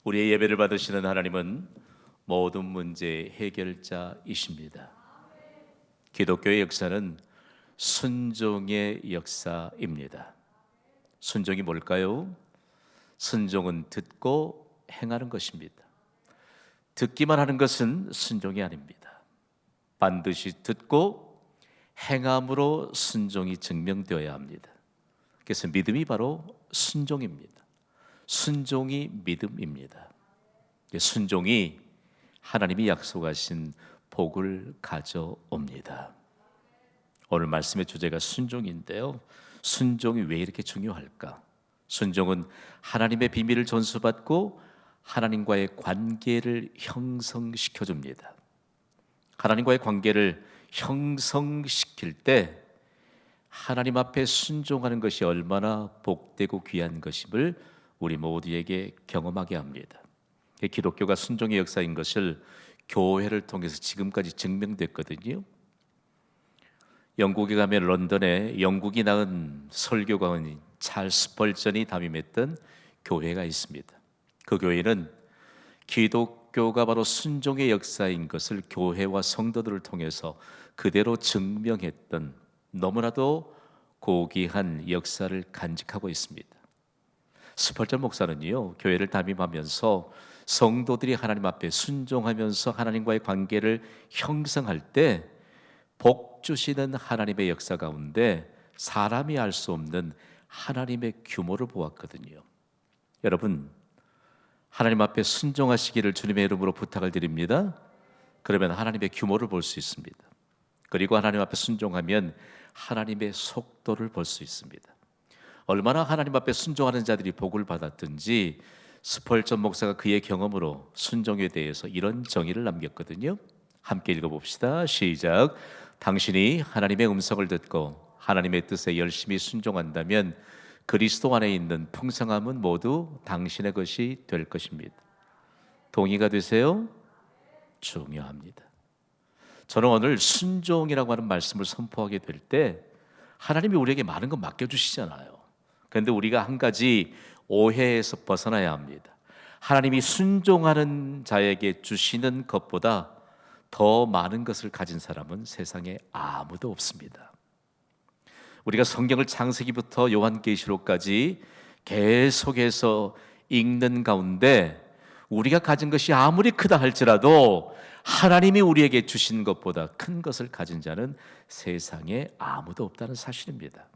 우리의 예배를 받으시는 하나님은 모든 문제 해결자이십니다. 기독교의 역사는 순종의 역사입니다. 순종이 뭘까요? 순종은 듣고 행하는 것입니다. 듣기만 하는 것은 순종이 아닙니다. 반드시 듣고 행함으로 순종이 증명되어야 합니다. 그래서 믿음이 바로 순종입니다. 순종이 믿음입니다. 순종이 하나님이 약속하신 복을 가져옵니다. 오늘 말씀의 주제가 순종인데요. 순종이 왜 이렇게 중요할까? 순종은 하나님의 비밀을 전수받고 하나님과의 관계를 형성시켜줍니다. 하나님과의 관계를 형성시킬 때 하나님 앞에 순종하는 것이 얼마나 복되고 귀한 것임을 우리 모두에게 경험하게 합니다. 기독교가 순종의 역사인 것을 교회를 통해서 지금까지 증명됐거든요. 영국에 가면 런던에 영국이 낳은 설교가인 찰스 스펄전이 담임했던 교회가 있습니다. 그 교회는 기독교가 바로 순종의 역사인 것을 교회와 성도들을 통해서 그대로 증명했던 너무나도 고귀한 역사를 간직하고 있습니다. 스펄전 목사는요, 교회를 담임하면서 성도들이 하나님 앞에 순종하면서 하나님과의 관계를 형성할 때 복 주시는 하나님의 역사 가운데 사람이 알 수 없는 하나님의 규모를 보았거든요. 여러분, 하나님 앞에 순종하시기를 주님의 이름으로 부탁을 드립니다. 그러면 하나님의 규모를 볼 수 있습니다. 그리고 하나님 앞에 순종하면 하나님의 속도를 볼 수 있습니다. 얼마나 하나님 앞에 순종하는 자들이 복을 받았든지 스펄전 목사가 그의 경험으로 순종에 대해서 이런 정의를 남겼거든요. 함께 읽어봅시다. 시작. 당신이 하나님의 음성을 듣고 하나님의 뜻에 열심히 순종한다면 그리스도 안에 있는 풍성함은 모두 당신의 것이 될 것입니다. 동의가 되세요? 중요합니다. 저는 오늘 순종이라고 하는 말씀을 선포하게 될 때 하나님이 우리에게 많은 거 맡겨주시잖아요. 그런데 우리가 한 가지 오해에서 벗어나야 합니다. 하나님이 순종하는 자에게 주시는 것보다 더 많은 것을 가진 사람은 세상에 아무도 없습니다. 우리가 성경을 창세기부터 요한계시록까지 계속해서 읽는 가운데 우리가 가진 것이 아무리 크다 할지라도 하나님이 우리에게 주신 것보다 큰 것을 가진 자는 세상에 아무도 없다는 사실입니다.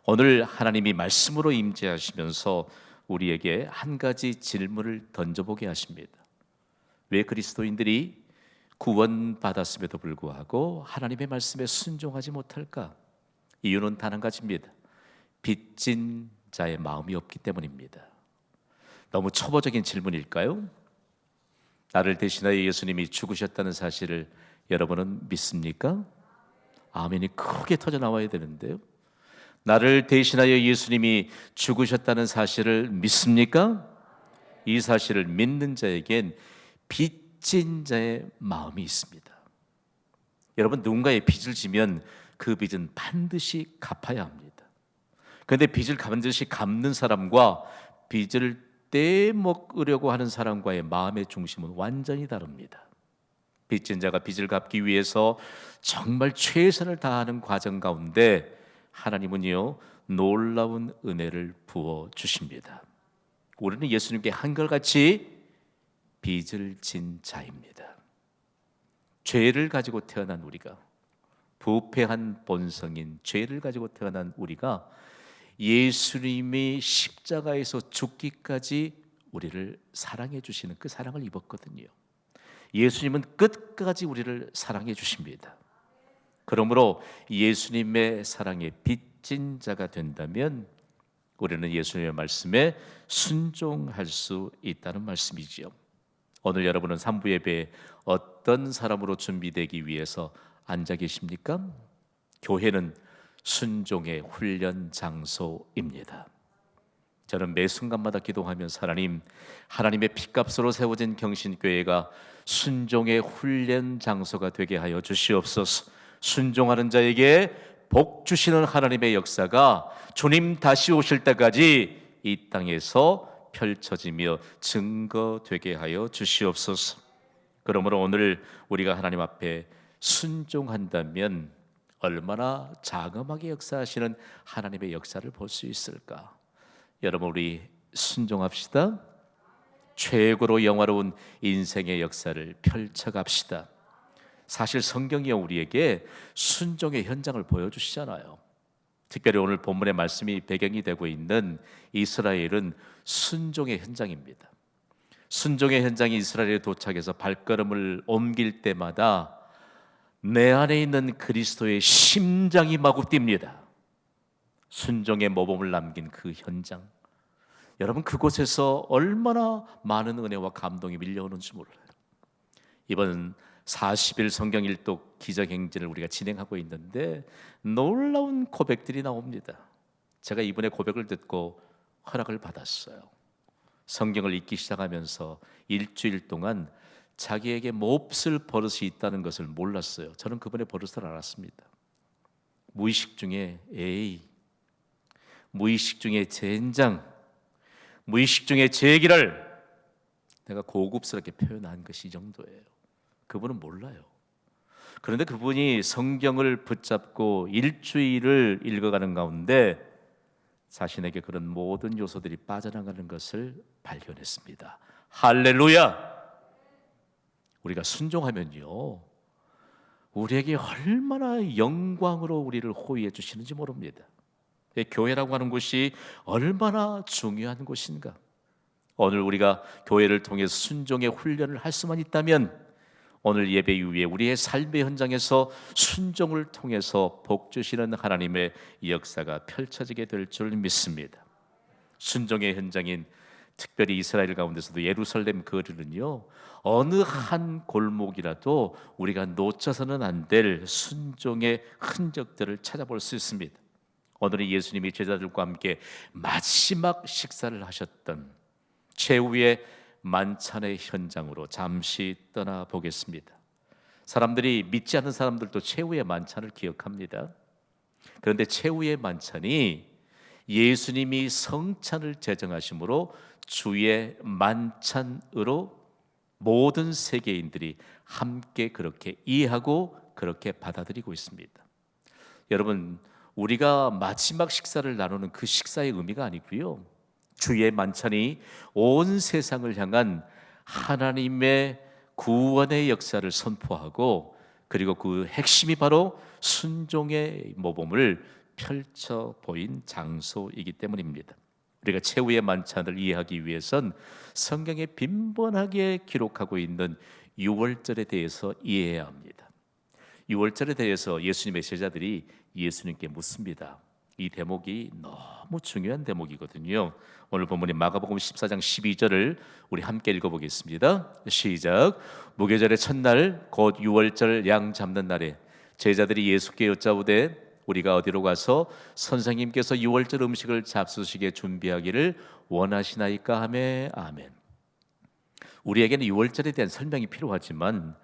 오늘 하나님이 말씀으로 임재하시면서 우리에게 한 가지 질문을 던져보게 하십니다. 왜 그리스도인들이 구원받았음에도 불구하고 하나님의 말씀에 순종하지 못할까? 이유는 단 한 가지입니다. 빚진 자의 마음이 없기 때문입니다. 너무 초보적인 질문일까요? 나를 대신하여 예수님이 죽으셨다는 사실을 여러분은 믿습니까? 아멘이 크게 터져 나와야 되는데요. 나를 대신하여 예수님이 죽으셨다는 사실을 믿습니까? 이 사실을 믿는 자에겐 빚진 자의 마음이 있습니다. 여러분, 누군가의 빚을 지면 그 빚은 반드시 갚아야 합니다. 그런데 빚을 반드시 갚는 사람과 빚을 떼먹으려고 하는 사람과의 마음의 중심은 완전히 다릅니다. 빚진 자가 빚을 갚기 위해서 정말 최선을 다하는 과정 가운데 하나님은요, 놀라운 은혜를 부어 주십니다. 우리는 예수님께 한결같이 빚을 진 자입니다. 죄를 가지고 태어난 우리가, 부패한 본성인 죄를 가지고 태어난 우리가 예수님이 십자가에서 죽기까지 우리를 사랑해 주시는 그 사랑을 입었거든요. 예수님은 끝까지 우리를 사랑해 주십니다. 그러므로 예수님의 사랑에 빚진 자가 된다면 우리는 예수님의 말씀에 순종할 수 있다는 말씀이지요. 오늘 여러분은 3부 예배에 어떤 사람으로 준비되기 위해서 앉아 계십니까? 교회는 순종의 훈련 장소입니다. 저는 매 순간마다 기도하면서 하나님의 핏값으로 세워진 경신교회가 순종의 훈련 장소가 되게 하여 주시옵소서. 순종하는 자에게 복 주시는 하나님의 역사가 주님 다시 오실 때까지 이 땅에서 펼쳐지며 증거되게 하여 주시옵소서. 그러므로 오늘 우리가 하나님 앞에 순종한다면 얼마나 장엄하게 역사하시는 하나님의 역사를 볼 수 있을까? 여러분, 우리 순종합시다. 최고로 영화로운 인생의 역사를 펼쳐갑시다. 사실 성경이 우리에게 순종의 현장을 보여주시잖아요. 특별히 오늘 본문의 말씀이 배경이 되고 있는 이스라엘은 순종의 현장입니다. 순종의 현장이 이스라엘에 도착해서 발걸음을 옮길 때마다 내 안에 있는 그리스도의 심장이 마구 뜁니다. 순종의 모범을 남긴 그 현장, 여러분, 그곳에서 얼마나 많은 은혜와 감동이 밀려오는지 몰라요. 이번 40일 성경 일독 기적행진을 우리가 진행하고 있는데 놀라운 고백들이 나옵니다. 제가 이분의 고백을 듣고 허락을 받았어요. 성경을 읽기 시작하면서 일주일 동안 자기에게 몹쓸 버릇이 있다는 것을 몰랐어요. 저는 그분의 버릇을 알았습니다. 무의식 중에 에이, 무의식 중에 젠장, 무의식 중에 제 얘기를 내가 고급스럽게 표현한 것이 이 정도예요. 그분은 몰라요. 그런데 그분이 성경을 붙잡고 일주일을 읽어가는 가운데 자신에게 그런 모든 요소들이 빠져나가는 것을 발견했습니다. 할렐루야! 우리가 순종하면요, 우리에게 얼마나 영광으로 우리를 호위해 주시는지 모릅니다. 교회라고 하는 곳이 얼마나 중요한 곳인가. 오늘 우리가 교회를 통해서 순종의 훈련을 할 수만 있다면 오늘 예배 이후에 우리의 삶의 현장에서 순종을 통해서 복 주시는 하나님의 역사가 펼쳐지게 될 줄 믿습니다. 순종의 현장인 특별히 이스라엘 가운데서도 예루살렘 거리는요, 어느 한 골목이라도 우리가 놓쳐서는 안 될 순종의 흔적들을 찾아볼 수 있습니다. 오늘은 예수님이 제자들과 함께 마지막 식사를 하셨던 최후의 만찬의 현장으로 잠시 떠나보겠습니다. 사람들이, 믿지 않는 사람들도 최후의 만찬을 기억합니다. 그런데 최후의 만찬이 예수님이 성찬을 제정하심으로 주의 만찬으로 모든 세계인들이 함께 그렇게 이해하고 그렇게 받아들이고 있습니다. 여러분, 우리가 마지막 식사를 나누는 그 식사의 의미가 아니고요, 주의 만찬이 온 세상을 향한 하나님의 구원의 역사를 선포하고, 그리고 그 핵심이 바로 순종의 모범을 펼쳐 보인 장소이기 때문입니다. 우리가 최후의 만찬을 이해하기 위해선 성경에 빈번하게 기록하고 있는 유월절에 대해서 이해해야 합니다. 유월절에 대해서 예수님의 제자들이 예수님께 묻습니다. 이 대목이 너무 중요한 대목이거든요. 오늘 본문인 마가복음 14장 12절을 우리 함께 읽어보겠습니다. 시작. 무교절의 첫날 곧 유월절 양 잡는 날에 제자들이 예수께 여짜오되 우리가 어디로 가서 선생님께서 유월절 음식을 잡수시게 준비하기를 원하시나이까 하매. 아멘. 우리에게는 유월절에 대한 설명이 필요하지만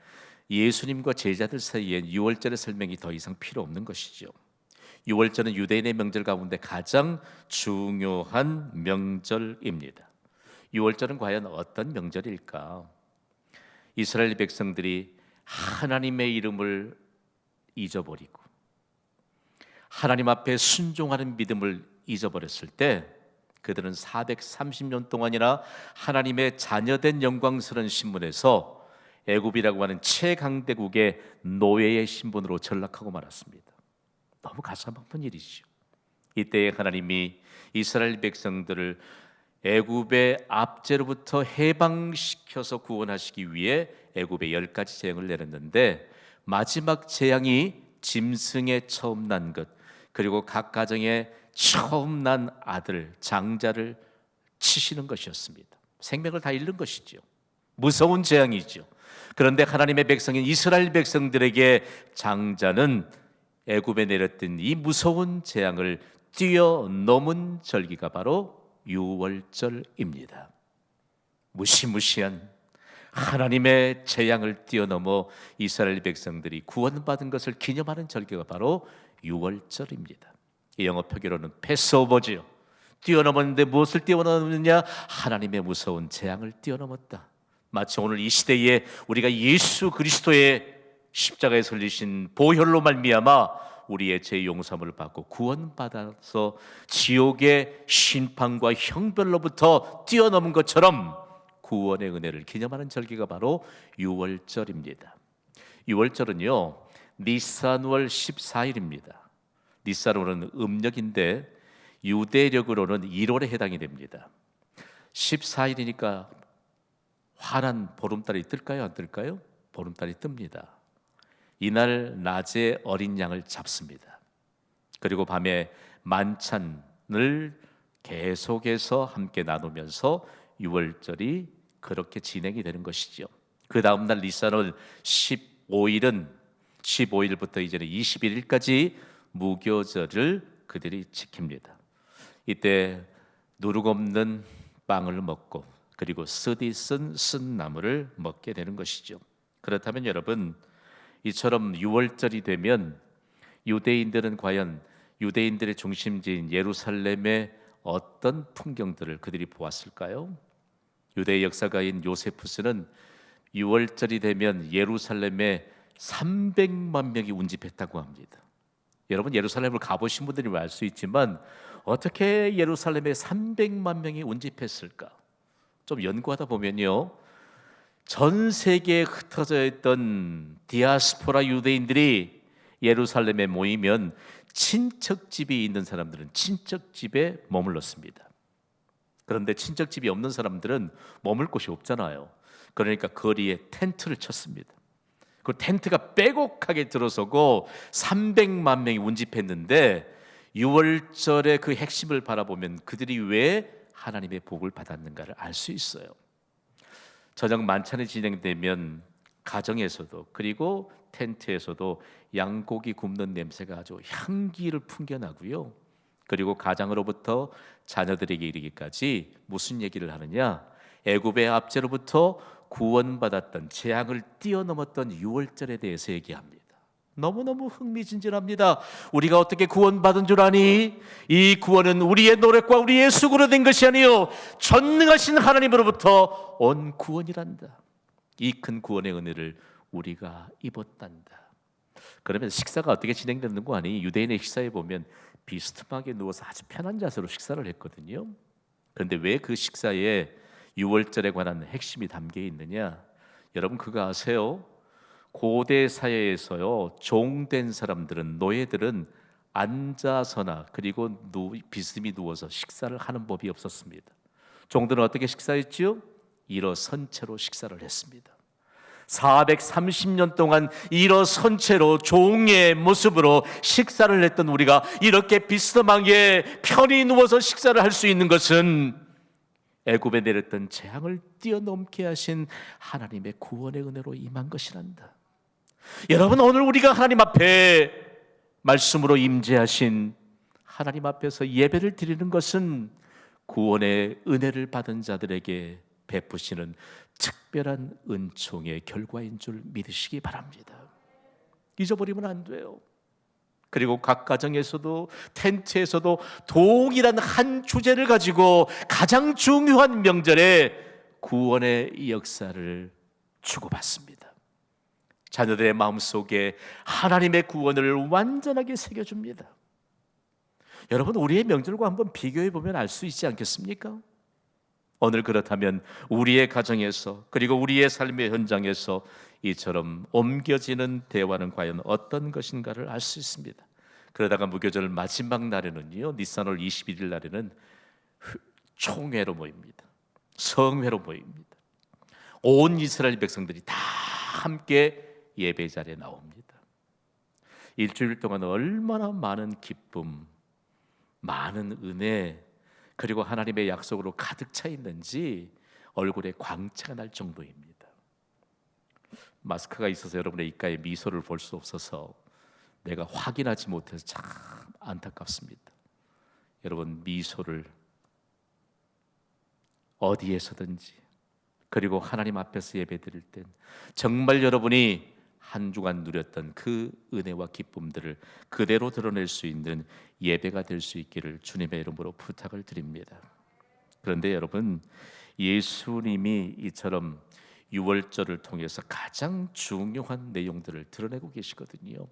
예수님과 제자들 사이엔 유월절의 설명이 더 이상 필요 없는 것이죠. 유월절은 유대인의 명절 가운데 가장 중요한 명절입니다. 유월절은 과연 어떤 명절일까? 이스라엘 백성들이 하나님의 이름을 잊어버리고 하나님 앞에 순종하는 믿음을 잊어버렸을 때 그들은 430년 동안이나 하나님의 자녀된 영광스러운 신분에서 애굽이라고 하는 최강대국의 노예의 신분으로 전락하고 말았습니다. 너무 가슴 아픈 일이죠. 이때에 하나님이 이스라엘 백성들을 애굽의 압제로부터 해방시켜서 구원하시기 위해 애굽에 10가지 재앙을 내렸는데 마지막 재앙이 짐승에 처음 난 것, 그리고 각 가정에 처음 난 아들, 장자를 치시는 것이었습니다. 생명을 다 잃는 것이죠. 무서운 재앙이죠. 그런데 하나님의 백성인 이스라엘 백성들에게 장자는 애굽에 내렸던 이 무서운 재앙을 뛰어넘은 절기가 바로 유월절입니다. 무시무시한 하나님의 재앙을 뛰어넘어 이스라엘 백성들이 구원받은 것을 기념하는 절기가 바로 유월절입니다. 이 영어 표기로는 패스오버지요. 뛰어넘었는데 무엇을 뛰어넘느냐? 하나님의 무서운 재앙을 뛰어넘었다. 마치 오늘 이 시대에 우리가 예수 그리스도의 십자가에 설리신 보혈로 말미암아 우리의 죄 용서를 받고 구원받아서 지옥의 심판과 형벌로부터 뛰어넘은 것처럼 구원의 은혜를 기념하는 절기가 바로 유월절입니다. 유월절은요, 니산월 14일입니다. 니산월은 음력인데 유대력으로는 1월에 해당이 됩니다. 14일이니까 환한 보름달이 뜰까요? 안 뜰까요? 보름달이 뜹니다. 이날 낮에 어린 양을 잡습니다. 그리고 밤에 만찬을 계속해서 함께 나누면서 유월절이 그렇게 진행이 되는 것이죠. 그 다음 날 니산월 15일부터 이제는 21일까지 무교절을 그들이 지킵니다. 이때 누룩 없는 빵을 먹고 그리고 쓰디 쓴 나물을 먹게 되는 것이죠. 그렇다면 여러분, 이처럼 유월절이 되면 유대인들은 과연 유대인들의 중심지인 예루살렘의 어떤 풍경들을 그들이 보았을까요? 유대의 역사가인 요세푸스는 유월절이 되면 예루살렘에 300만 명이 운집했다고 합니다. 여러분, 예루살렘을 가보신 분들이 알 수 있지만 어떻게 예루살렘에 300만 명이 운집했을까? 좀 연구하다 보면요, 전 세계에 흩어져 있던 디아스포라 유대인들이 예루살렘에 모이면 친척집이 있는 사람들은 친척집에 머물렀습니다. 그런데 친척집이 없는 사람들은 머물 곳이 없잖아요. 그러니까 거리에 텐트를 쳤습니다. 그 텐트가 빼곡하게 들어서고 300만 명이 운집했는데 유월절의 그 핵심을 바라보면 그들이 왜 하나님의 복을 받았는가를 알 수 있어요. 저녁 만찬이 진행되면 가정에서도 그리고 텐트에서도 양고기 굽는 냄새가 아주 향기를 풍겨나고요. 그리고 가장으로부터 자녀들에게 이르기까지 무슨 얘기를 하느냐? 애굽의 압제로부터 구원받았던 재앙을 뛰어넘었던 유월절에 대해서 얘기합니다. 너무너무 흥미진진합니다. 우리가 어떻게 구원받은 줄 아니? 이 구원은 우리의 노력과 우리의 수고로 된 것이 아니요 전능하신 하나님으로부터 온 구원이란다. 이 큰 구원의 은혜를 우리가 입었단다. 그러면 식사가 어떻게 진행되는 거 아니? 유대인의 식사에 보면 비스듬하게 누워서 아주 편한 자세로 식사를 했거든요. 그런데 왜 그 식사에 유월절에 관한 핵심이 담겨 있느냐? 여러분 그거 아세요? 고대 사회에서요, 종된 사람들은, 노예들은 앉아서나 그리고 비스듬히 누워서 식사를 하는 법이 없었습니다. 종들은 어떻게 식사했지요? 일어선 채로 식사를 했습니다. 430년 동안 일어선 채로 종의 모습으로 식사를 했던 우리가 이렇게 비스듬하게 편히 누워서 식사를 할 수 있는 것은 애굽에 내렸던 재앙을 뛰어넘게 하신 하나님의 구원의 은혜로 임한 것이란다. 여러분, 오늘 우리가 하나님 앞에 말씀으로 임재하신 하나님 앞에서 예배를 드리는 것은 구원의 은혜를 받은 자들에게 베푸시는 특별한 은총의 결과인 줄 믿으시기 바랍니다. 잊어버리면 안 돼요. 그리고 각 가정에서도 텐트에서도 동일한 한 주제를 가지고 가장 중요한 명절에 구원의 역사를 주고받습니다. 자녀들의 마음속에 하나님의 구원을 완전하게 새겨줍니다. 여러분, 우리의 명절과 한번 비교해 보면 알 수 있지 않겠습니까? 오늘 그렇다면 우리의 가정에서 그리고 우리의 삶의 현장에서 이처럼 옮겨지는 대화는 과연 어떤 것인가를 알 수 있습니다. 그러다가 무교절 마지막 날에는요, 니산월 21일 날에는 총회로 모입니다. 성회로 모입니다. 온 이스라엘 백성들이 다 함께 예배 자리에 나옵니다. 일주일 동안 얼마나 많은 기쁨, 많은 은혜, 그리고 하나님의 약속으로 가득 차 있는지 얼굴에 광채가 날 정도입니다. 마스크가 있어서 여러분의 입가에 미소를 볼 수 없어서 내가 확인하지 못해서 참 안타깝습니다. 여러분, 미소를 어디에서든지 그리고 하나님 앞에서 예배드릴 땐 정말 여러분이 한 주간 누렸던 그 은혜와 기쁨들을 그대로 드러낼 수 있는 예배가 될 수 있기를 주님의 이름으로 부탁을 드립니다. 그런데 여러분, 예수님이 이처럼 유월절을 통해서 가장 중요한 내용들을 드러내고 계시거든요.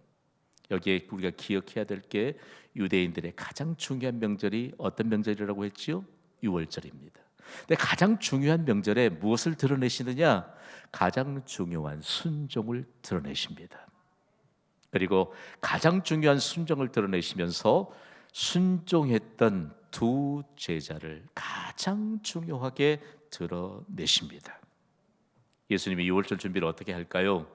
여기에 우리가 기억해야 될 게 유대인들의 가장 중요한 명절이 어떤 명절이라고 했지요? 유월절입니다. 근데 가장 중요한 명절에 무엇을 드러내시느냐? 가장 중요한 순종을 드러내십니다. 그리고 가장 중요한 순종을 드러내시면서 순종했던 두 제자를 가장 중요하게 드러내십니다. 예수님이 유월절 준비를 어떻게 할까요?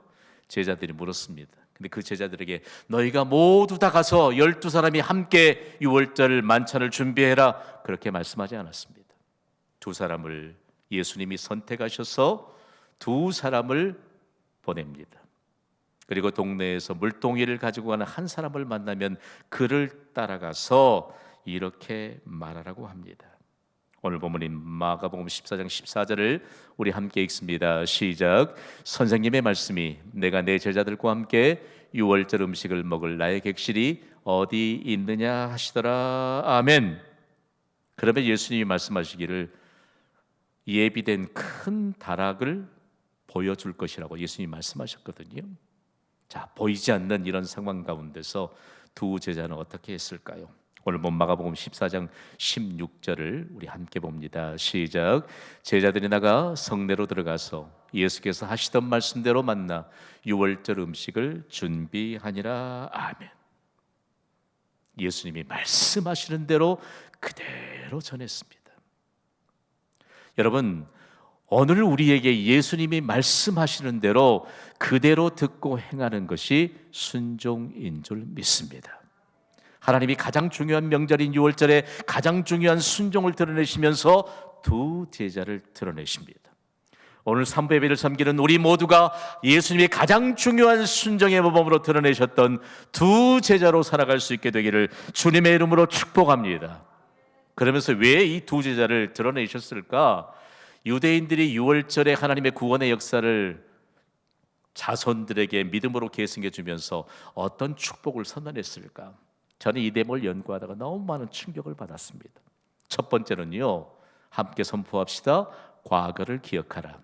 제자들이 물었습니다. 근데 그 제자들에게 너희가 모두 다 가서 12사람이 함께 유월절 만찬을 준비해라, 그렇게 말씀하지 않았습니다. 두 사람을 예수님이 선택하셔서 두 사람을 보냅니다. 그리고 동네에서 물동이를 가지고 가는 한 사람을 만나면 그를 따라가서 이렇게 말하라고 합니다. 오늘 본문인 마가복음 14장 14절을 우리 함께 읽습니다. 시작. 선생님의 말씀이 내가 내 제자들과 함께 유월절 음식을 먹을 나의 객실이 어디 있느냐 하시더라. 아멘. 그러면 예수님이 말씀하시기를 예비된 큰 다락을 보여줄 것이라고 예수님이 말씀하셨거든요. 자, 보이지 않는 이런 상황 가운데서 두 제자는 어떻게 했을까요? 오늘 본 마가복음 14장 16절을 우리 함께 봅니다. 시작. 제자들이 나가 성내로 들어가서 예수께서 하시던 말씀대로 만나 유월절 음식을 준비하니라. 아멘. 예수님이 말씀하시는 대로 그대로 전했습니다. 여러분, 오늘 우리에게 예수님이 말씀하시는 대로 그대로 듣고 행하는 것이 순종인 줄 믿습니다. 하나님이 가장 중요한 명절인 유월절에 가장 중요한 순종을 드러내시면서 두 제자를 드러내십니다. 오늘 삼부 예배를 섬기는 우리 모두가 예수님이 가장 중요한 순종의 모범으로 드러내셨던 두 제자로 살아갈 수 있게 되기를 주님의 이름으로 축복합니다. 그러면서 왜 이 두 제자를 드러내셨을까? 유대인들이 유월절에 하나님의 구원의 역사를 자손들에게 믿음으로 계승해 주면서 어떤 축복을 선언했을까? 저는 이 대목을 연구하다가 너무 많은 충격을 받았습니다. 첫 번째는요, 함께 선포합시다. 과거를 기억하라.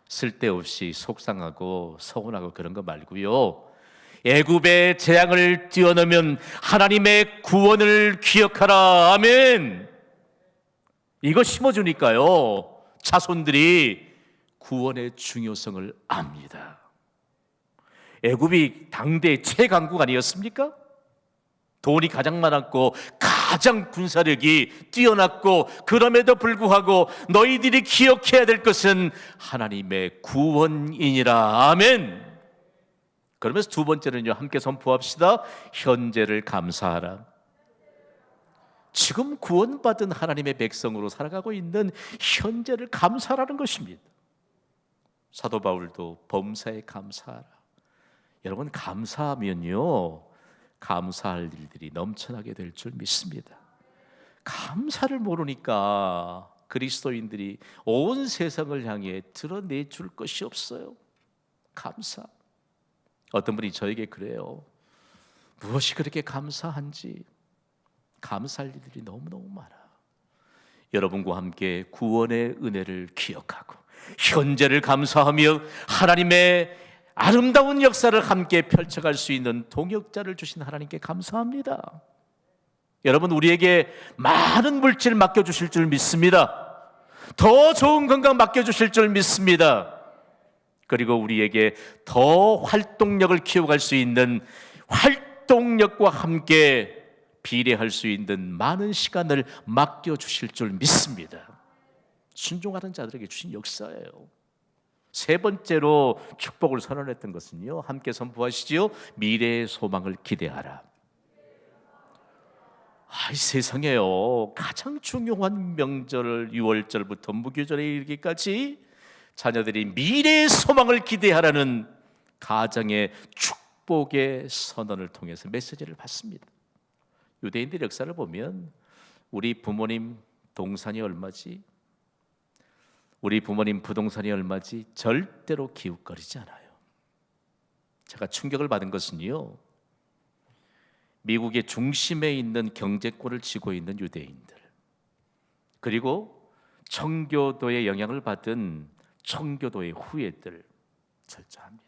쓸데없이 속상하고 서운하고 그런 거 말고요, 애굽의 재앙을 뛰어넘은 하나님의 구원을 기억하라. 아멘. 이거 심어주니까요, 자손들이 구원의 중요성을 압니다. 애굽이 당대 최강국 아니었습니까? 돈이 가장 많았고 가장 군사력이 뛰어났고, 그럼에도 불구하고 너희들이 기억해야 될 것은 하나님의 구원이니라. 아멘. 그러면서 두 번째는요, 함께 선포합시다. 현재를 감사하라. 지금 구원받은 하나님의 백성으로 살아가고 있는 현재를 감사하라는 것입니다. 사도 바울도 범사에 감사하라. 여러분, 감사하면요, 감사할 일들이 넘쳐나게 될 줄 믿습니다. 감사를 모르니까 그리스도인들이 온 세상을 향해 드러내줄 것이 없어요. 감사. 어떤 분이 저에게 그래요. 무엇이 그렇게 감사한지. 감사할 일들이 너무너무 많아. 여러분과 함께 구원의 은혜를 기억하고 현재를 감사하며 하나님의 아름다운 역사를 함께 펼쳐갈 수 있는 동역자를 주신 하나님께 감사합니다. 여러분, 우리에게 많은 물질 맡겨주실 줄 믿습니다. 더 좋은 건강 맡겨주실 줄 믿습니다. 그리고 우리에게 더 활동력을 키워갈 수 있는 활동력과 함께 비례할 수 있는 많은 시간을 맡겨주실 줄 믿습니다. 순종하는 자들에게 주신 역사예요. 세 번째로 축복을 선언했던 것은요, 함께 선포하시지요. 미래의 소망을 기대하라. 이 세상에요, 가장 중요한 명절 유월절부터 무교절에 이르기까지 자녀들이 미래의 소망을 기대하라는 가정의 축복의 선언을 통해서 메시지를 받습니다. 유대인들 역사를 보면 우리 부모님 동산이 얼마지? 우리 부모님 부동산이 얼마지? 절대로 기웃거리지 않아요. 제가 충격을 받은 것은요, 미국의 중심에 있는 경제권을 쥐고 있는 유대인들, 그리고 청교도의 영향을 받은 청교도의 후예들, 절자합니다.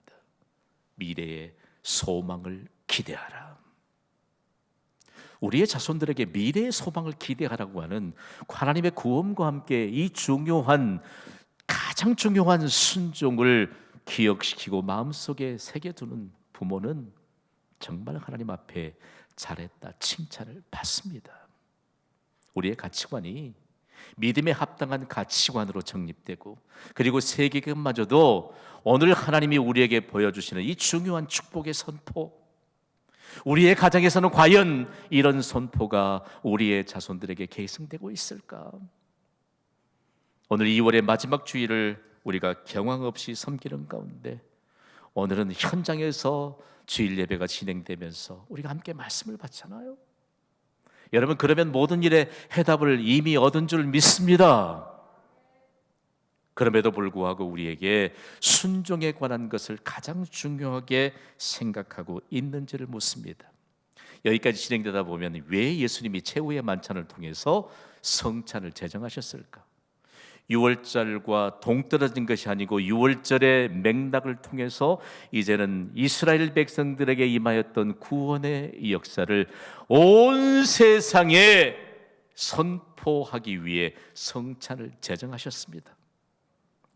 미래의 소망을 기대하라. 우리의 자손들에게 미래의 소망을 기대하라고 하는 하나님의 구원과 함께 이 가장 중요한 순종을 기억시키고 마음속에 새겨두는 부모는 정말 하나님 앞에 잘했다 칭찬을 받습니다. 우리의 가치관이 믿음에 합당한 가치관으로 정립되고, 그리고 세계관마저도 오늘 하나님이 우리에게 보여주시는 이 중요한 축복의 선포, 우리의 가정에서는 과연 이런 선포가 우리의 자손들에게 계승되고 있을까? 오늘 2월의 마지막 주일을 우리가 경황 없이 섬기는 가운데, 오늘은 현장에서 주일 예배가 진행되면서 우리가 함께 말씀을 받잖아요. 여러분, 그러면 모든 일에 해답을 이미 얻은 줄 믿습니다. 그럼에도 불구하고 우리에게 순종에 관한 것을 가장 중요하게 생각하고 있는지를 묻습니다. 여기까지 진행되다 보면 왜 예수님이 최후의 만찬을 통해서 성찬을 제정하셨을까? 6월절과 동떨어진 것이 아니고 6월절의 맥락을 통해서 이제는 이스라엘 백성들에게 임하였던 구원의 역사를 온 세상에 선포하기 위해 성찬을 제정하셨습니다.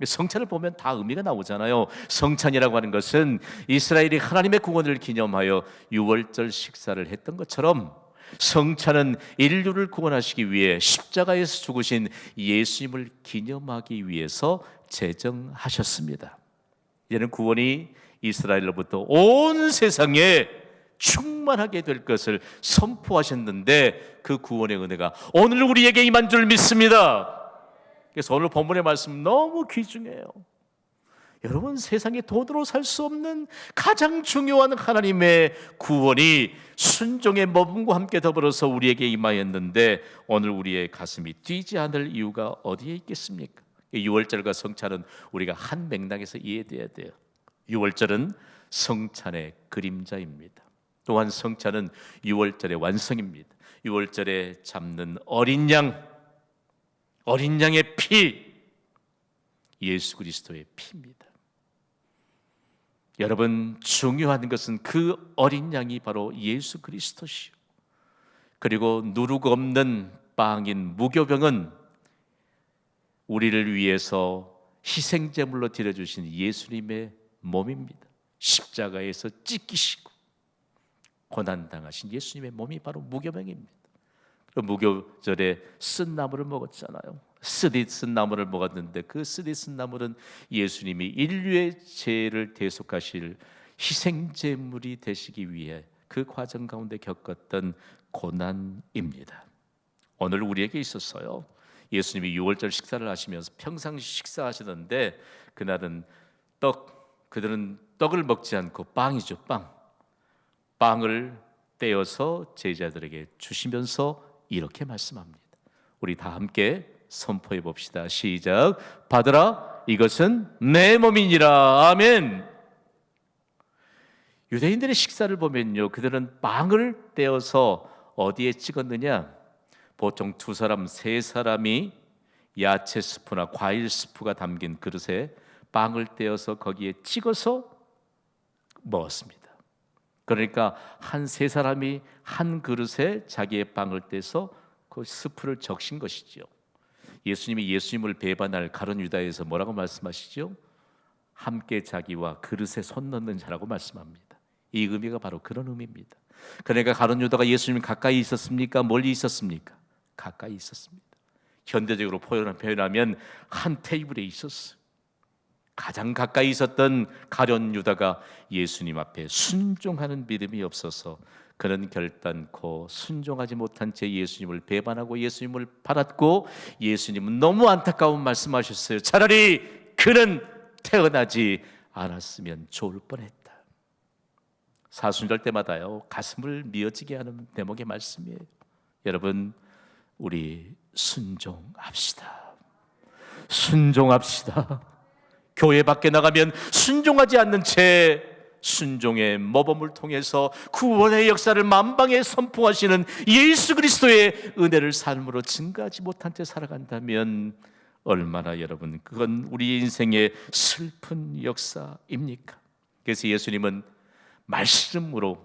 성찬을 보면 다 의미가 나오잖아요. 성찬이라고 하는 것은 이스라엘이 하나님의 구원을 기념하여 6월절 식사를 했던 것처럼, 성찬은 인류를 구원하시기 위해 십자가에서 죽으신 예수님을 기념하기 위해서 제정하셨습니다. 이제는 구원이 이스라엘로부터 온 세상에 충만하게 될 것을 선포하셨는데, 그 구원의 은혜가 오늘 우리에게 임한 줄 믿습니다. 그래서 오늘 본문의 말씀 너무 귀중해요. 여러분, 세상에 돈으로 살 수 없는 가장 중요한 하나님의 구원이 순종의 모범과 함께 더불어서 우리에게 임하였는데, 오늘 우리의 가슴이 뛰지 않을 이유가 어디에 있겠습니까? 6월절과 성찬은 우리가 한 맥락에서 이해돼야 돼요. 6월절은 성찬의 그림자입니다. 또한 성찬은 6월절의 완성입니다. 6월절에 잡는 어린 양의 피, 예수 그리스도의 피입니다. 여러분, 중요한 것은 그 어린 양이 바로 예수 그리스도시요, 그리고 누룩 없는 빵인 무교병은 우리를 위해서 희생제물로 드려주신 예수님의 몸입니다. 십자가에서 찢기시고 고난당하신 예수님의 몸이 바로 무교병입니다. 그 무교절에 쓴 나물을 먹었잖아요. 쓰디쓴 나물을 먹었는데, 그 쓰디쓴 나물은 예수님이 인류의 죄를 대속하실 희생제물이 되시기 위해 그 과정 가운데 겪었던 고난입니다. 오늘 우리에게 있었어요. 예수님이 6월절 식사를 하시면서 평상시 식사하시던데, 그날은 그들은 떡을 먹지 않고 빵이죠, 빵을 떼어서 제자들에게 주시면서 이렇게 말씀합니다. 우리 다 함께 선포해 봅시다. 시작. 받으라, 이것은 내 몸이니라. 아멘. 유대인들의 식사를 보면요, 그들은 빵을 떼어서 어디에 찍었느냐? 보통 2사람, 3사람이 야채 스프나 과일 스프가 담긴 그릇에 빵을 떼어서 거기에 찍어서 먹었습니다. 그러니까 3사람이 한 그릇에 자기의 빵을 떼서 그 스프를 적신 것이죠. 예수님이 예수님을 배반할 가룟 유다에서 뭐라고 말씀하시죠? 함께 자기와 그릇에 손 넣는 자라고 말씀합니다. 이 의미가 바로 그런 의미입니다. 그러니까 가룟 유다가 예수님 가까이 있었습니까? 멀리 있었습니까? 가까이 있었습니다. 현대적으로 표현하면 한 테이블에 있었어요. 가장 가까이 있었던 가룟 유다가 예수님 앞에 순종하는 믿음이 없어서 그는 결단코 순종하지 못한 채 예수님을 배반하고 예수님을 팔았고, 예수님은 너무 안타까운 말씀하셨어요. 차라리 그는 태어나지 않았으면 좋을 뻔했다. 사순절 때마다요, 가슴을 미어지게 하는 대목의 말씀이에요. 여러분, 우리 순종합시다. 순종합시다. 교회 밖에 나가면 순종하지 않는 채 순종의 모범을 통해서 구원의 역사를 만방에 선포하시는 예수 그리스도의 은혜를 삶으로 증가하지 못한 채 살아간다면 얼마나 여러분 그건 우리 인생의 슬픈 역사입니까? 그래서 예수님은 말씀으로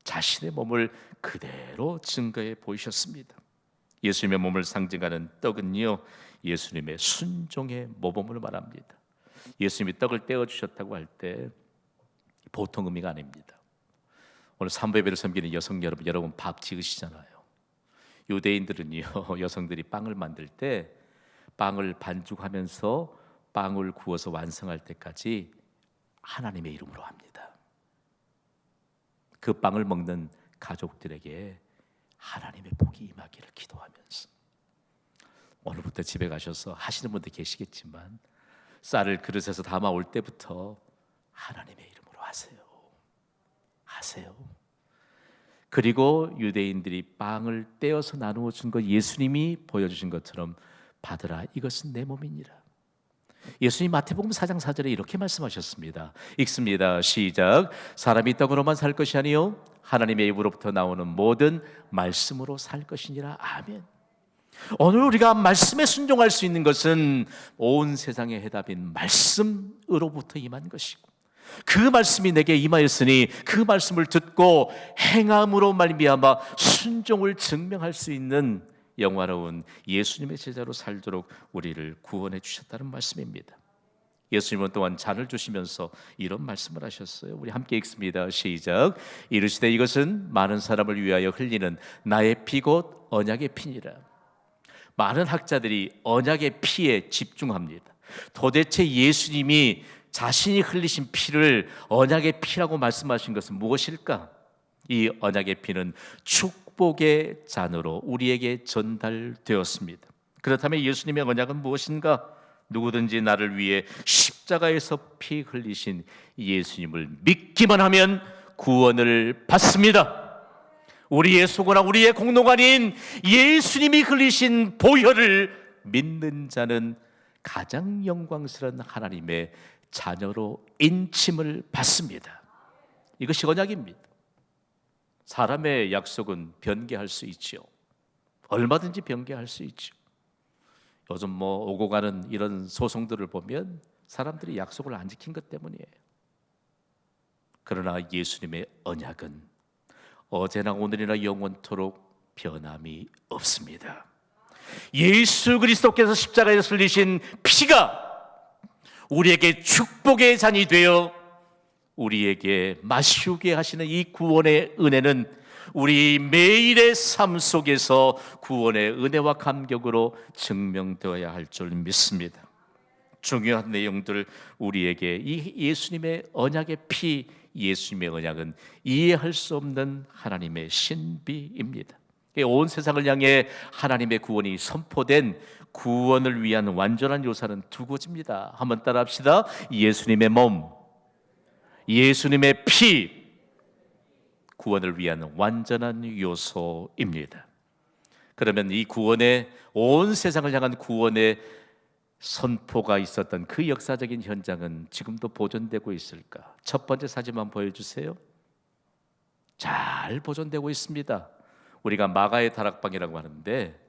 자신의 몸을 그대로 증거해 보이셨습니다. 예수님의 몸을 상징하는 떡은요, 예수님의 순종의 모범을 말합니다. 예수님이 떡을 떼어 주셨다고 할 때 보통 의미가 아닙니다. 오늘 삼보예배를 섬기는 여성 여러분 밥 지으시잖아요. 유대인들은요, 여성들이 빵을 만들 때 빵을 반죽하면서 빵을 구워서 완성할 때까지 하나님의 이름으로 합니다. 그 빵을 먹는 가족들에게 하나님의 복이 임하기를 기도하면서, 오늘부터 집에 가셔서 하시는 분들 계시겠지만 쌀을 그릇에서 담아올 때부터 하나님의 이름으로 하세요. 그리고 유대인들이 빵을 떼어서 나누어 준 것, 예수님이 보여주신 것처럼 받으라, 이것은 내 몸이니라. 예수님 마태복음 4장 4절에 이렇게 말씀하셨습니다. 읽습니다. 시작. 사람이 떡으로만 살 것이 아니요 하나님의 입으로부터 나오는 모든 말씀으로 살 것이니라. 아멘. 오늘 우리가 말씀에 순종할 수 있는 것은 온 세상의 해답인 말씀으로부터 임한 것이고, 그 말씀이 내게 임하였으니 그 말씀을 듣고 행함으로 말미암아 순종을 증명할 수 있는 영화로운 예수님의 제자로 살도록 우리를 구원해 주셨다는 말씀입니다. 예수님은 또한 잔을 주시면서 이런 말씀을 하셨어요. 우리 함께 읽습니다. 시작. 이르시되 이것은 많은 사람을 위하여 흘리는 나의 피 곧 언약의 피니라. 많은 학자들이 언약의 피에 집중합니다. 도대체 예수님이 자신이 흘리신 피를 언약의 피라고 말씀하신 것은 무엇일까? 이 언약의 피는 축복의 잔으로 우리에게 전달되었습니다. 그렇다면 예수님의 언약은 무엇인가? 누구든지 나를 위해 십자가에서 피 흘리신 예수님을 믿기만 하면 구원을 받습니다. 우리의 수고나 우리의 공로가 아닌 예수님이 흘리신 보혈을 믿는 자는 가장 영광스러운 하나님의 자녀로 인침을 받습니다. 이것이 언약입니다. 사람의 약속은 변개할 수 있죠. 얼마든지 변개할 수 있죠. 요즘 오고 가는 이런 소송들을 보면 사람들이 약속을 안 지킨 것 때문이에요. 그러나 예수님의 언약은 어제나 오늘이나 영원토록 변함이 없습니다. 예수 그리스도께서 십자가에서 흘리신 피가 우리에게 축복의 잔이 되어 우리에게 마시우게 하시는 이 구원의 은혜는 우리 매일의 삶 속에서 구원의 은혜와 감격으로 증명되어야 할 줄 믿습니다. 중요한 내용들, 우리에게 이 예수님의 언약의 피, 예수님의 언약은 이해할 수 없는 하나님의 신비입니다. 온 세상을 향해 하나님의 구원이 선포된 구원을 위한 완전한 요소는 두 가지입니다. 한번 따라합시다. 예수님의 몸, 예수님의 피, 구원을 위한 완전한 요소입니다. 그러면 이 구원의, 온 세상을 향한 구원의 선포가 있었던 그 역사적인 현장은 지금도 보존되고 있을까? 첫 번째 사진만 보여주세요. 잘 보존되고 있습니다. 우리가 마가의 다락방이라고 하는데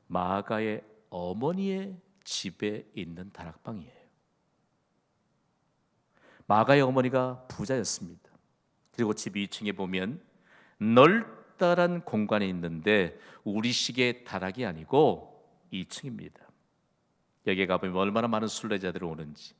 마가의 어머니의 집에 있는 다락방이에요. 마가의 어머니가 부자였습니다. 그리고 집 2층에 보면 넓다란 공간이 있는데 우리식의 다락이 아니고 2층입니다. 여기에 가보면 얼마나 많은 순례자들이 오는지,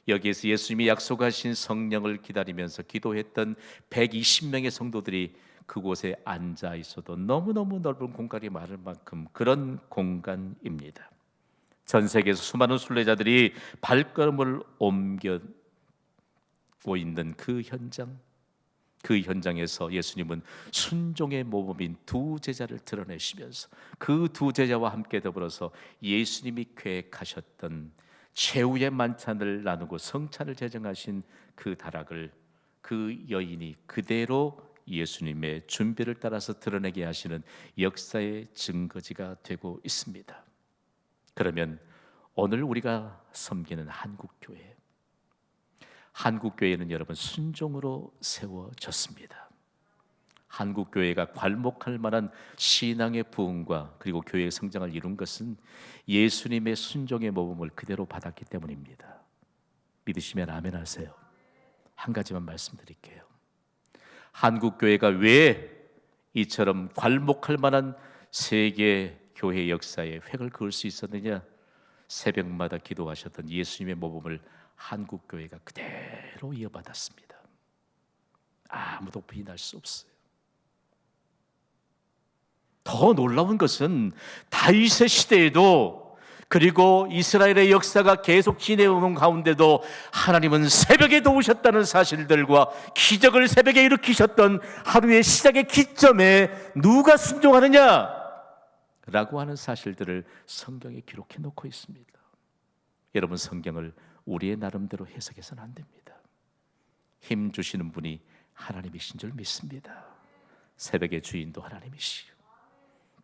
여기에서 예수님이 약속하신 성령을 기다리면서 기도했던 120명의 성도들이 그곳에 앉아 있어도 너무너무 넓은 공간이 많을 만큼 그런 공간입니다. 전 세계에서 수많은 순례자들이 발걸음을 옮겨 있는 그 현장, 그 현장에서 예수님은 순종의 모범인 두 제자를 드러내시면서 그 두 제자와 함께 더불어서 예수님이 계획하셨던 최후의 만찬을 나누고 성찬을 제정하신 그 다락을 그 여인이 그대로 예수님의 준비를 따라서 드러내게 하시는 역사의 증거지가 되고 있습니다. 그러면 오늘 우리가 섬기는 한국교회, 한국교회는 여러분 순종으로 세워졌습니다. 한국교회가 괄목할 만한 신앙의 부흥과 그리고 교회의 성장을 이룬 것은 예수님의 순종의 모범을 그대로 받았기 때문입니다. 믿으시면 아멘 하세요. 한 가지만 말씀드릴게요. 한국교회가 왜 이처럼 괄목할 만한 세계 교회 역사에 획을 그을 수 있었느냐? 새벽마다 기도하셨던 예수님의 모범을 한국교회가 그대로 이어받았습니다. 아무도 부인할 수 없어요. 더 놀라운 것은 다윗의 시대에도 그리고 이스라엘의 역사가 계속 지내오는 가운데도 하나님은 새벽에 도우셨다는 사실들과 기적을 새벽에 일으키셨던 하루의 시작의 기점에 누가 순종하느냐? 라고 하는 사실들을 성경에 기록해 놓고 있습니다. 여러분, 성경을 우리의 나름대로 해석해서는 안 됩니다. 힘 주시는 분이 하나님이신 줄 믿습니다. 새벽의 주인도 하나님이시오.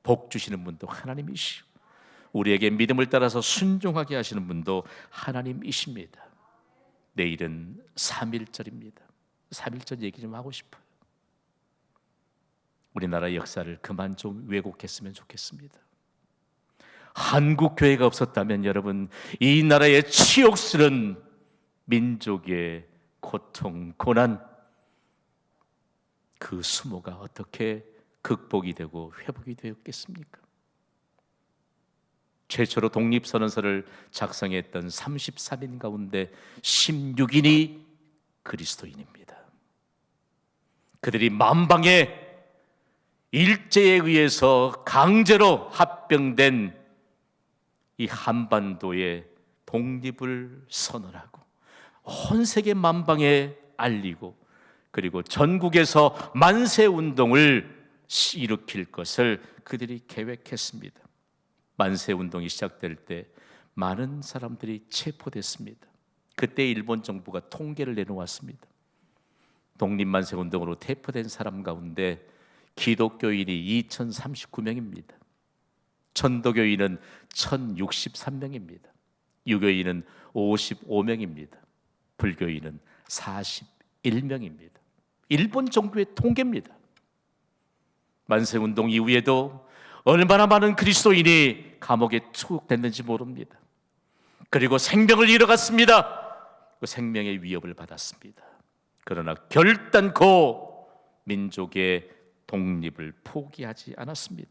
복 주시는 분도 하나님이시오. 우리에게 믿음을 따라서 순종하게 하시는 분도 하나님이십니다. 내일은 3.1절입니다. 3.1절 얘기 좀 하고 싶어요. 우리나라 역사를 그만 좀 왜곡했으면 좋겠습니다. 한국 교회가 없었다면 여러분, 이 나라의 치욕스런 민족의 고통, 고난, 그 수모가 어떻게 극복이 되고 회복이 되었겠습니까? 최초로 독립선언서를 작성했던 33인 가운데 16인이 그리스도인입니다. 그들이 만방의 일제에 의해서 강제로 합병된 이 한반도의 독립을 선언하고 온 세계 만방에 알리고 그리고 전국에서 만세운동을 일으킬 것을 그들이 계획했습니다. 만세운동이 시작될 때 많은 사람들이 체포됐습니다. 그때 일본 정부가 통계를 내놓았습니다. 독립만세운동으로 체포된 사람 가운데 기독교인이 2039명입니다. 천도교인은 1063명입니다. 유교인은 55명입니다. 불교인은 41명입니다. 일본 정부의 통계입니다. 만세운동 이후에도 얼마나 많은 그리스도인이 감옥에 투옥됐는지 모릅니다. 그리고 생명을 잃어갔습니다. 그 생명의 위협을 받았습니다. 그러나 결단코 민족의 독립을 포기하지 않았습니다.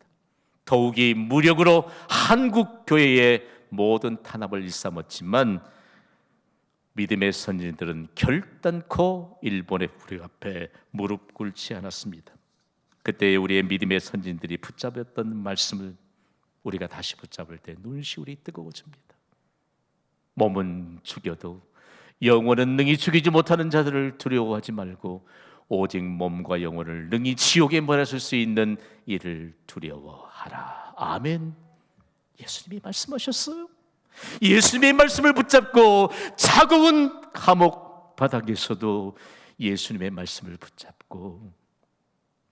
더욱이 무력으로 한국 교회의 모든 탄압을 일삼았지만 믿음의 선진들은 결단코 일본의 불의 앞에 무릎 꿇지 않았습니다. 그때 우리의 믿음의 선진들이 붙잡았던 말씀을 우리가 다시 붙잡을 때 눈시울이 뜨거워집니다. 몸은 죽여도 영혼은 능히 죽이지 못하는 자들을 두려워하지 말고 오직 몸과 영혼을 능히 지옥에 몰아줄 수 있는 이를 두려워하라. 아멘. 예수님이 말씀하셨어요. 예수님의 말씀을 붙잡고 차가운 감옥 바닥에서도 예수님의 말씀을 붙잡고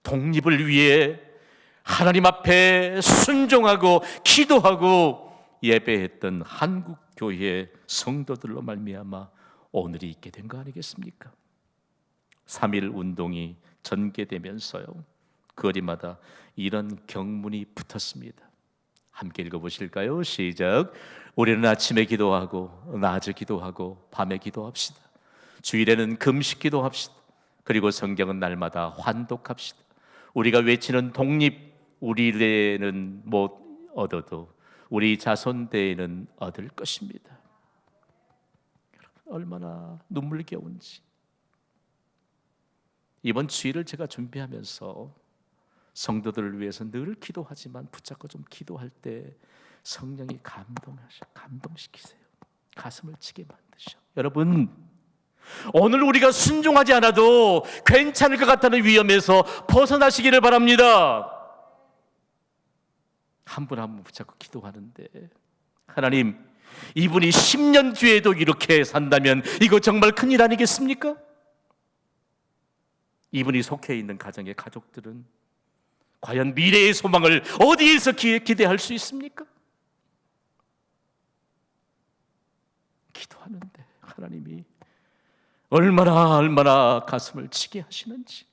독립을 위해 하나님 앞에 순종하고 기도하고 예배했던 한국 교회의 성도들로 말미암아 오늘이 있게 된 거 아니겠습니까? 3.1 운동이 전개되면서요, 거리마다 이런 경문이 붙었습니다. 함께 읽어보실까요? 시작. 우리는 아침에 기도하고 낮에 기도하고 밤에 기도합시다. 주일에는 금식 기도합시다. 그리고 성경은 날마다 환독합시다. 우리가 외치는 독립, 우리에는 못 얻어도 우리 자손대에는 얻을 것입니다. 얼마나 눈물겨운지. 이번 주일을 제가 준비하면서 성도들을 위해서 늘 기도하지만 붙잡고 좀 기도할 때 성령이 감동시키세요. 가슴을 치게 만드셔. 여러분, 오늘 우리가 순종하지 않아도 괜찮을 것 같다는 위험에서 벗어나시기를 바랍니다. 한 분 한 분 붙잡고 기도하는데, 하나님, 이분이 10년 뒤에도 이렇게 산다면 이거 정말 큰일 아니겠습니까? 이분이 속해 있는 가정의 가족들은 과연 미래의 소망을 어디에서 기대할 수 있습니까? 기도하는데 하나님이 얼마나 가슴을 치게 하시는지.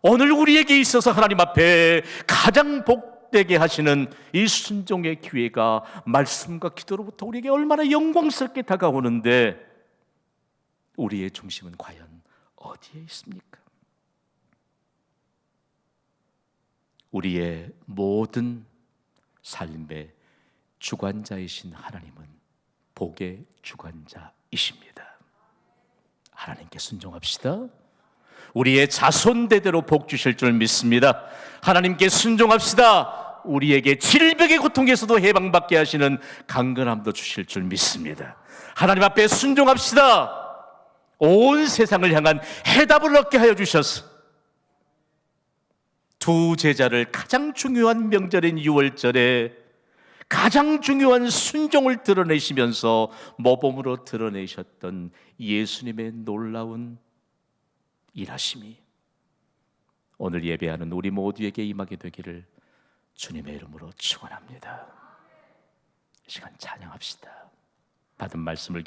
오늘 우리에게 있어서 하나님 앞에 가장 복되게 하시는 이 순종의 기회가 말씀과 기도로부터 우리에게 얼마나 영광스럽게 다가오는데 우리의 중심은 과연 어디에 있습니까? 우리의 모든 삶의 주관자이신 하나님은 복의 주관자이십니다. 하나님께 순종합시다. 우리의 자손 대대로 복 주실 줄 믿습니다. 하나님께 순종합시다. 우리에게 질병의 고통에서도 해방받게 하시는 강건함도 주실 줄 믿습니다. 하나님 앞에 순종합시다. 온 세상을 향한 해답을 얻게 하여 주셔서 두 제자를 가장 중요한 명절인 6월절에 가장 중요한 순종을 드러내시면서 모범으로 드러내셨던 예수님의 놀라운 일하심이 오늘 예배하는 우리 모두에게 임하게 되기를 주님의 이름으로 축원합니다. 이 시간 찬양합시다. 받은 말씀을